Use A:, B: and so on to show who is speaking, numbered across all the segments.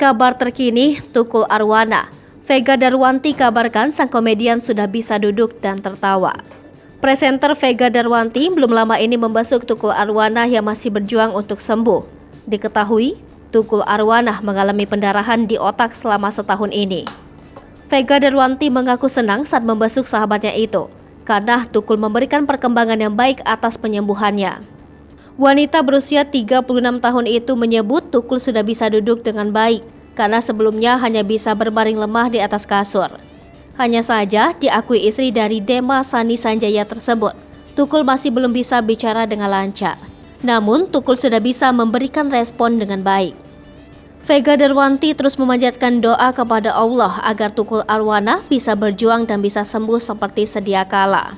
A: Kabar terkini, Tukul Arwana. Vega Darwanti kabarkan sang komedian sudah bisa duduk dan tertawa. Presenter Vega Darwanti belum lama ini membasuh Tukul Arwana yang masih berjuang untuk sembuh. Diketahui, Tukul Arwana mengalami pendarahan di otak selama setahun ini. Vega Darwanti mengaku senang saat membasuh sahabatnya itu, karena Tukul memberikan perkembangan yang baik atas penyembuhannya. Wanita berusia 36 tahun itu menyebut Tukul sudah bisa duduk dengan baik karena sebelumnya hanya bisa berbaring lemah di atas kasur. Hanya saja diakui istri dari Dema Sani Sanjaya tersebut, Tukul masih belum bisa bicara dengan lancar. Namun Tukul sudah bisa memberikan respon dengan baik. Vega Darwanti terus memanjatkan doa kepada Allah agar Tukul Arwana bisa berjuang dan bisa sembuh seperti sedia kala.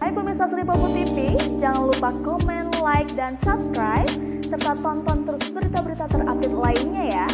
B: Hai pemirsa Sri Popo TV, jangan lupa komen, like, dan subscribe, serta tonton terus berita-berita terupdate lainnya ya.